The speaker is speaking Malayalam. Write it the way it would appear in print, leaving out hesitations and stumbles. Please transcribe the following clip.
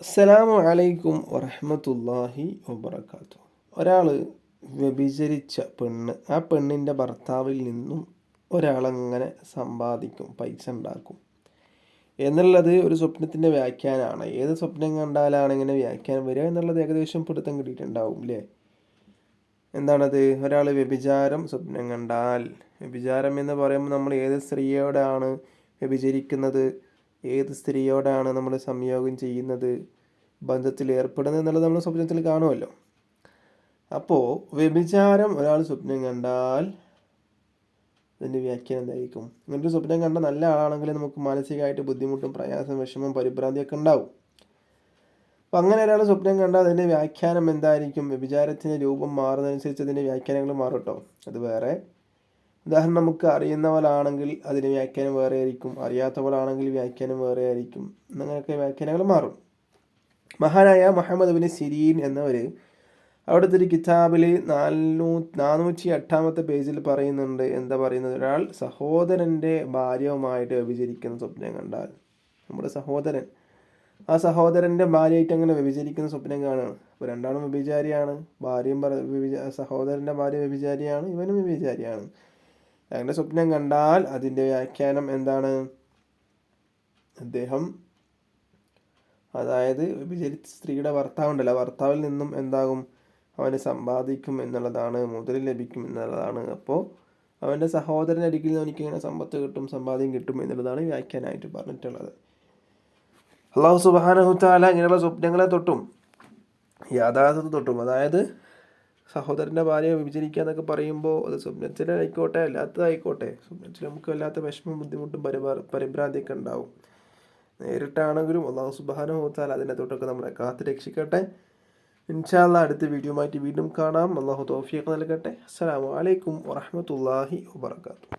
അസ്സലാമു അലൈക്കും വറഹ്മത്തുള്ളാഹി വബറകാതുഹു. ഒരാൾ വ്യഭിചരിച്ച പെണ്ണ്, ആ പെണ്ണിൻ്റെ ഭർത്താവിൽ നിന്നും ഒരാളങ്ങനെ സമ്പാദിക്കും, പൈസ ഉണ്ടാക്കും എന്നുള്ളത് ഒരു സ്വപ്നത്തിൻ്റെ വ്യാഖ്യാനമാണ്. ഏത് സ്വപ്നം കണ്ടാലാണ് ഇങ്ങനെ വ്യാഖ്യാനം വരിക എന്നുള്ളത് ഏകദേശം പിടുത്തം കിട്ടിയിട്ടുണ്ടാവും അല്ലേ? എന്താണത്? ഒരാൾ വ്യഭിചാരം സ്വപ്നം കണ്ടാൽ, വ്യഭിചാരം എന്ന് പറയുമ്പോൾ നമ്മൾ ഏത് സ്ത്രീയോടാണ് വ്യഭിചരിക്കുന്നത്, ഏത് സ്ത്രീയോടാണ് നമ്മൾ സംയോഗം ചെയ്യുന്നത്, ബന്ധത്തിൽ ഏർപ്പെടുന്നത് എന്നുള്ളത് നമ്മൾ സ്വപ്നത്തിൽ കാണുമല്ലോ. അപ്പോൾ വ്യഭിചാരം ഒരാൾ സ്വപ്നം കണ്ടാൽ അതിൻ്റെ വ്യാഖ്യാനം എന്തായിരിക്കും? ഇങ്ങനൊരു സ്വപ്നം കണ്ട നല്ല ആളാണെങ്കിൽ നമുക്ക് മാനസികമായിട്ട് ബുദ്ധിമുട്ടും പ്രയാസം വിഷമം പരിഭ്രാന്തിയൊക്കെ ഉണ്ടാവും. അപ്പം അങ്ങനെ ഒരാൾ സ്വപ്നം കണ്ടാൽ അതിൻ്റെ വ്യാഖ്യാനം എന്തായിരിക്കും? വ്യഭിചാരത്തിൻ്റെ രൂപം മാറുന്നതനുസരിച്ച് അതിൻ്റെ വ്യാഖ്യാനങ്ങൾ മാറും കേട്ടോ. അത് വേറെ. ഉദാഹരണം, നമുക്ക് അറിയുന്നവളാണെങ്കിൽ അതിന് വ്യാഖ്യാനം വേറെ ആയിരിക്കും, അറിയാത്തവളാണെങ്കിൽ വ്യാഖ്യാനം വേറെ ആയിരിക്കും. അങ്ങനെയൊക്കെ വ്യാഖ്യാനങ്ങൾ മാറും. മഹാനായ മുഹമ്മദ് ഇബ്നു സിരീൻ എന്നവർ അവിടുത്തെ ഒരു കിതാബിൽ 408 പേജിൽ പറയുന്നുണ്ട്. എന്താ പറയുന്നത്? ഒരാൾ സഹോദരൻ്റെ ഭാര്യയുമായിട്ട് വ്യഭിചരിക്കുന്ന സ്വപ്നം കണ്ടാൽ, നമ്മുടെ സഹോദരൻ, ആ സഹോദരൻ്റെ ഭാര്യയായിട്ട് അങ്ങനെ വ്യഭിചരിക്കുന്ന സ്വപ്നം കാണുകയാണ്. അപ്പോൾ രണ്ടാളും വ്യഭിചാരിയാണ്. സഹോദരൻ്റെ ഭാര്യ വ്യഭിചാരിയാണ്, ഇവനും വ്യഭിചാരിയാണ്. അങ്ങനെ സ്വപ്നം കണ്ടാൽ അതിൻ്റെ വ്യാഖ്യാനം എന്താണ്? അദ്ദേഹം, അതായത് വ്യഭിചരിച്ച സ്ത്രീയുടെ ഭർത്താവുണ്ടല്ലോ, ഭർത്താവിൽ നിന്നും എന്താകും? അവന് സമ്പാദിക്കും എന്നുള്ളതാണ്, മുതൽ ലഭിക്കും എന്നുള്ളതാണ്. അപ്പോൾ അവൻ്റെ സഹോദരനരികിൽ നിന്ന് അവനിക്ക് ഇങ്ങനെ സമ്പത്ത് കിട്ടും, സമ്പാദ്യം കിട്ടും എന്നുള്ളതാണ് വ്യാഖ്യാനമായിട്ട് പറഞ്ഞിട്ടുള്ളത്. അല്ലാഹു സുബ്ഹാനഹു തആല ഇങ്ങനെയുള്ള സ്വപ്നങ്ങളെ തൊട്ടും യാഥാർത്ഥ്യത്തെ തൊട്ടും, അതായത് സഹോദരൻ്റെ ഭാര്യയെ വിഭജിക്കുക എന്നൊക്കെ പറയുമ്പോൾ അത് സ്വപ്നത്തിലായിക്കോട്ടെ അല്ലാത്തതായിക്കോട്ടെ, സ്വപ്നത്തിൽ നമുക്ക് വല്ലാത്ത വിഷമം ബുദ്ധിമുട്ടും പരിഭ്രാന്തിയൊക്കെ ഉണ്ടാവും. നേരിട്ടാണെങ്കിലും അല്ലാഹു സുബ്ഹാനഹു തആല അതിനെ തൊട്ടൊക്കെ നമ്മളെ കാത്ത് രക്ഷിക്കട്ടെ. ഇൻഷാ അല്ലാഹ് അടുത്ത വീഡിയോയുമായിട്ട് വീണ്ടും കാണാം. അല്ലാഹു തൗഫീഖ് നൽകട്ടെ. അസ്സലാമു അലൈക്കും വറഹ്മത്തുള്ളാഹി വബറകാതുഹു.